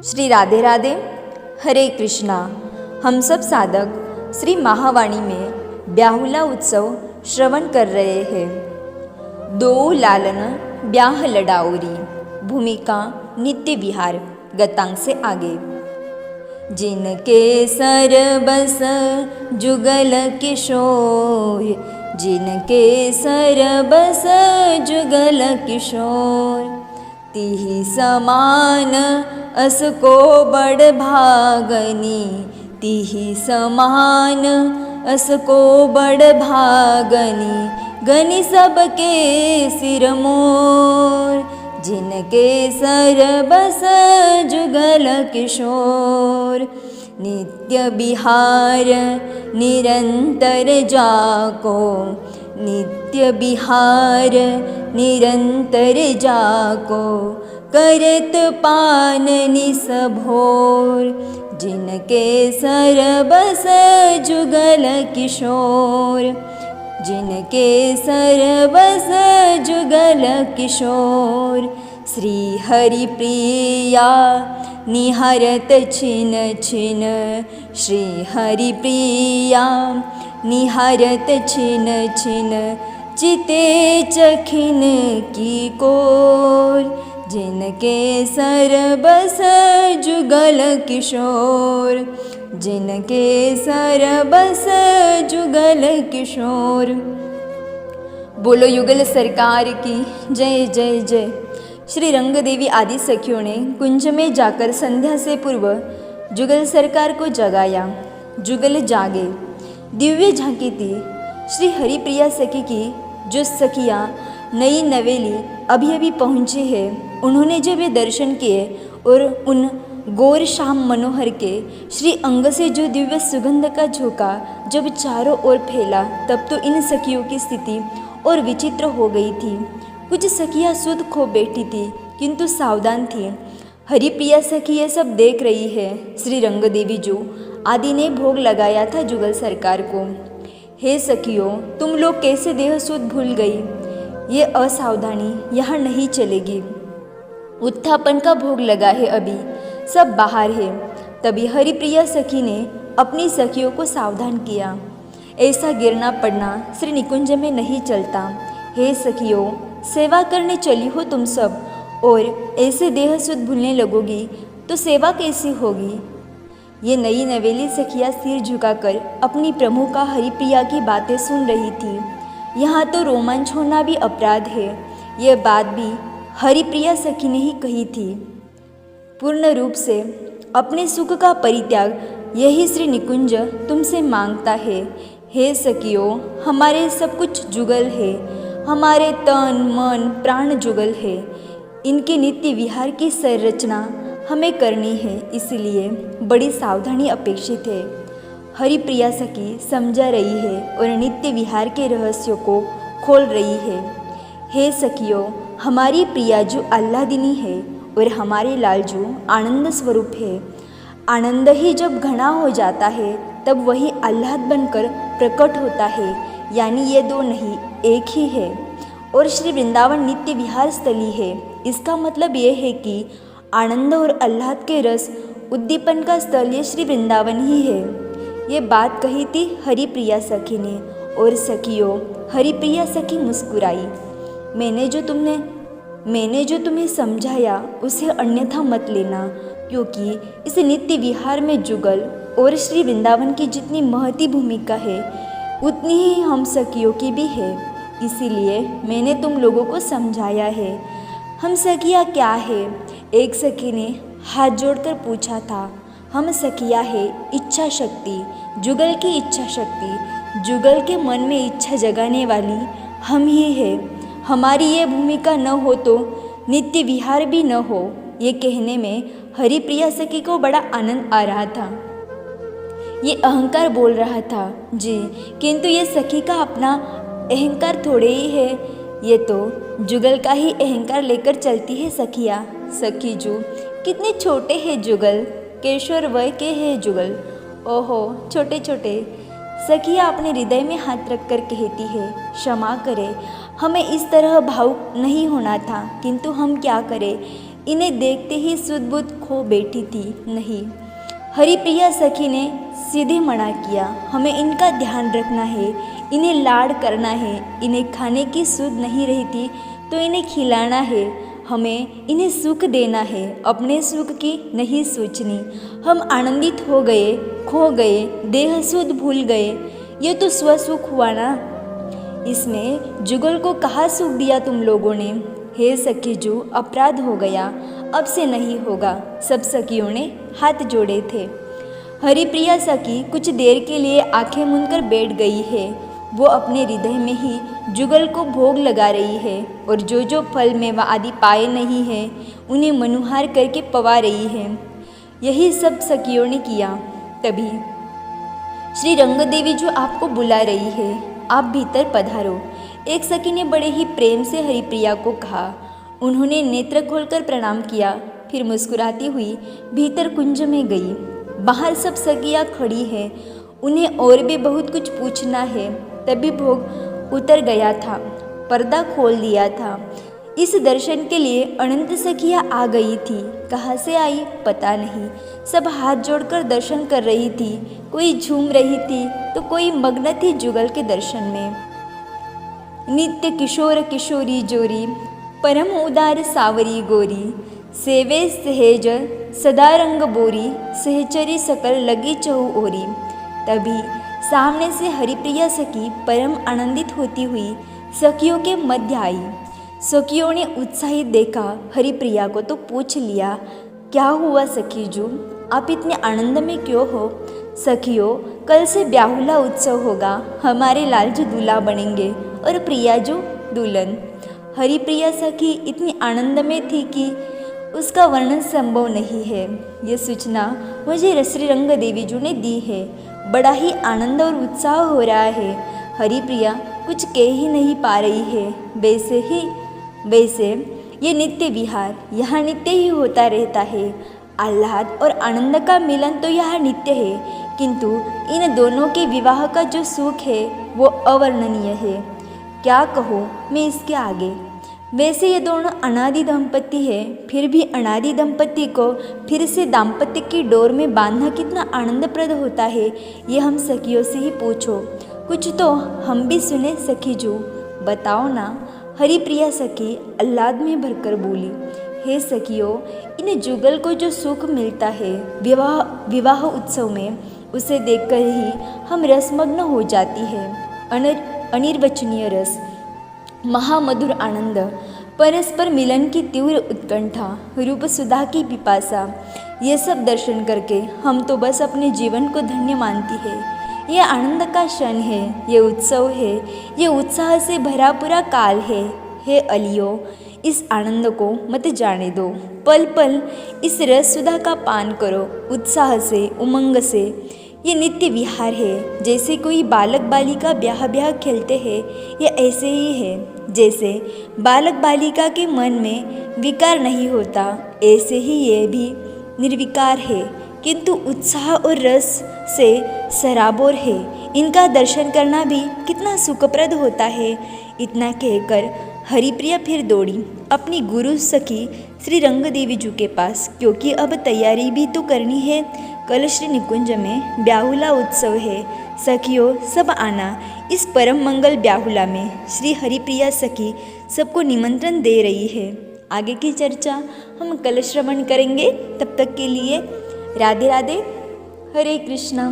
श्री राधे राधे, हरे कृष्णा। हम सब साधक श्री महावाणी में ब्याहुला उत्सव श्रवण कर रहे हैं। दो लालन ब्याह लडाउरी, भूमिका नित्य विहार, गतांग से आगे। जिनके सर बस जुगल किशोर, जिनके सर बस जुगल किशोर, तिहि समान असको बड़ भागनी, तिहि समान असको बड़ भागनी, गनि सबके सिर मोर। जिनके सर बस जुगल किशोर, नित्य बिहार निरंतर जाको, नित्य बिहार निरंतर जाको, करत पान निस भोर। जिनके सर बस जुगल किशोर, जिनके सर बस जुगल किशोर, श्री हरि प्रिया निहारत छिन छिन, श्री हरि प्रिया निहारत छिन छिन, चिते चखिन की कोर। जिनके सर बस जुगल किशोर, जिनके सर बस जुगल किशोर। बोलो युगल सरकार की जय जय जय। श्री रंग देवी आदि सखियों ने कुंज में जाकर संध्या से पूर्व जुगल सरकार को जगाया। जुगल जागे, दिव्य झांकी थी श्री हरिप्रिया सखी की। जो सखियाँ नई नवेली अभी अभी पहुँची है, उन्होंने जब ये दर्शन किए और उन गौर श्याम मनोहर के श्री अंग से जो दिव्य सुगंध का झोंका जब चारों ओर फैला, तब तो इन सखियों की स्थिति और विचित्र हो गई थी। कुछ सखियाँ सुध खो बैठी थी, किंतु सावधान थी। हरिप्रिया सखी ये सब देख रही है। श्री रंग देवी जो आदि ने भोग लगाया था जुगल सरकार को। हे सखियों, तुम लोग कैसे देह सुध भूल गई? ये असावधानी यहाँ नहीं चलेगी। उत्थापन का भोग लगा है, अभी सब बाहर है। तभी हरिप्रिया सखी ने अपनी सखियों को सावधान किया। ऐसा गिरना पड़ना श्री निकुंज में नहीं चलता। हे सखियों, सेवा करने चली हो तुम सब, और ऐसे देह सुध भूलने लगोगी तो सेवा कैसी होगी? ये नई नवेली सखियाँ सिर झुकाकर अपनी प्रमुखा हरिप्रिया की बातें सुन रही थी। यहाँ तो रोमांच होना भी अपराध है। ये बात भी हरिप्रिया सखी ने ही कही थी। पूर्ण रूप से अपने सुख का परित्याग यही श्री निकुंज तुमसे मांगता है। हे सखियों, हमारे सब कुछ जुगल है, हमारे तन मन प्राण जुगल है। इनके नित्य विहार की संरचना हमें करनी है, इसलिए बड़ी सावधानी अपेक्षित है। हरिप्रिया सखी समझा रही है और नित्य विहार के रहस्यों को खोल रही है। हे सखियों, हमारी प्रिया जो आह्लादिनी है और हमारे लाल जो आनंद स्वरूप है। आनंद ही जब घना हो जाता है, तब वही आह्लाद बनकर प्रकट होता है, यानी ये दो नहीं एक ही है। और श्री वृंदावन नित्य विहार स्थली है। इसका मतलब ये है कि आनंद और आह्लाद के रस उद्दीपन का स्थल ये श्री वृंदावन ही है। ये बात कही थी हरिप्रिया सखी ने, और सखियों, हरिप्रिया सखी मुस्कुराई। मैंने जो तुम्हें समझाया उसे अन्यथा मत लेना, क्योंकि इस नित्य विहार में जुगल और श्री वृंदावन की जितनी महती भूमिका है, उतनी ही हम सखियों की भी है। इसीलिए मैंने तुम लोगों को समझाया है। हम सखियाँ क्या है? एक सखी ने हाथ जोड़कर पूछा था। हम सखियाँ है इच्छा शक्ति, जुगल की इच्छा शक्ति। जुगल के मन में इच्छा जगाने वाली हम ही है। हमारी ये भूमिका न हो तो नित्य विहार भी न हो। ये कहने में हरिप्रिया सखी को बड़ा आनंद आ रहा था। ये अहंकार बोल रहा था जी, किंतु ये सखी का अपना अहंकार थोड़े ही है। ये तो जुगल का ही अहंकार लेकर चलती है सखियाँ। सखी जो कितने छोटे हैं जुगल, केशोर वय के हैं जुगल। ओहो छोटे छोटे। सखिया अपने हृदय में हाथ रखकर कहती है, क्षमा करें, हमें इस तरह भावुक नहीं होना था, किंतु हम क्या करें। इन्हें देखते ही सुध-बुध खो बैठी थी। नहीं, हरिप्रिया सखी ने सीधे मना किया, हमें इनका ध्यान रखना है, इन्हें लाड़ करना है, इन्हें खाने की सुध नहीं रहती तो इन्हें खिलाना है, हमें इन्हें सुख देना है, अपने सुख की नहीं सोचनी। हम आनंदित हो गए, खो गए, देह सुध भूल गए, ये तो स्वसुख हुआ ना। इसमें जुगल को कहाँ सुख दिया तुम लोगों ने। हे सखी जो अपराध हो गया, अब से नहीं होगा। सब सखियों ने हाथ जोड़े थे। हरिप्रिया सखी कुछ देर के लिए आंखें मूंदकर बैठ गई है। वो अपने हृदय में ही जुगल को भोग लगा रही है और जो जो फल मेवा आदि पाए नहीं है उन्हें मनुहार करके पवा रही है। यही सब सखियों ने किया। तभी श्री रंगदेवी जो आपको बुला रही है, आप भीतर पधारो। एक सखी ने बड़े ही प्रेम से हरिप्रिया को कहा। उन्होंने नेत्र खोलकर प्रणाम किया, फिर मुस्कुराती हुई भीतर कुंज में गई। बाहर सब सखियाँ खड़ी हैं, उन्हें और भी बहुत कुछ पूछना है। तभी भोग उतर गया था, पर्दा खोल दिया था। इस दर्शन के लिए अनंत सखियाँ आ गई थी। कहाँ से आई पता नहीं, सब हाथ जोड़कर दर्शन कर रही थी। कोई झूम रही थी तो कोई मग्न थी जुगल के दर्शन में। नित्य किशोर किशोरी जोरी, परम उदार सावरी गोरी, सेवे सहेज सदा रंग बोरी, सहचरी सकल लगी चहु ओरी। तभी सामने से हरिप्रिया सखी परम आनंदित होती हुई सखियों के मध्य आई। सखियों ने उत्साहित देखा हरिप्रिया को तो पूछ लिया, क्या हुआ सखी जो, आप इतने आनंद में क्यों हो। सखियों, कल से ब्याहुला उत्सव होगा, हमारे लालजू दूल्हा बनेंगे और प्रिया जो दुल्हन। हरिप्रिया सखी इतनी आनंद में थी कि उसका वर्णन संभव नहीं है। ये सूचना मुझे श्री रंगदेवी जी ने दी है। बड़ा ही आनंद और उत्साह हो रहा है। हरिप्रिया कुछ कह ही नहीं पा रही है। वैसे ये नित्य विहार यहाँ नित्य ही होता रहता है। आह्लाद और आनंद का मिलन तो यहाँ नित्य है, किंतु इन दोनों के विवाह का जो सुख है वो अवर्णनीय है। क्या कहो मैं इसके आगे। वैसे ये दोनों अनादि दंपति है, फिर भी अनादि दंपति को फिर से दाम्पत्य की डोर में बांधना कितना आनंदप्रद होता है, ये हम सखियों से ही पूछो। कुछ तो हम भी सुने सखी जो, बताओ ना। हरिप्रिया सखी आह्लाद में भरकर बोली, हे सखियों, इन जुगल को जो सुख मिलता है विवाह उत्सव में, उसे देखकर ही हम रसमग्न हो जाती है। अनिर्वचनीय रस, महामधुर आनंद, परस्पर मिलन की तीव्र उत्कंठा, रूप सुधा की पिपासा, ये सब दर्शन करके हम तो बस अपने जीवन को धन्य मानती है। ये आनंद का क्षण है, ये उत्सव है, ये उत्साह से भरा पूरा काल है। हे अलियो, इस आनंद को मत जाने दो। पल पल इस रस सुधा का पान करो, उत्साह से, उमंग से। ये नित्य विहार है। जैसे कोई बालक बालिका ब्याह खेलते हैं, ये ऐसे ही है। जैसे बालक बालिका के मन में विकार नहीं होता, ऐसे ही ये भी निर्विकार है, किंतु उत्साह और रस से सराबोर है। इनका दर्शन करना भी कितना सुखप्रद होता है। इतना कहकर हरिप्रिया फिर दौड़ी अपनी गुरु सखी श्री रंगदेवी जी के पास, क्योंकि अब तैयारी भी तो करनी है। कल श्री निकुंज में ब्याहुला उत्सव है। सखियों, सब आना इस परम मंगल ब्याहुला में। श्री हरिप्रिया सखी सबको निमंत्रण दे रही है। आगे की चर्चा हम कल श्रवण करेंगे। तब तक के लिए राधे राधे, हरे कृष्णा।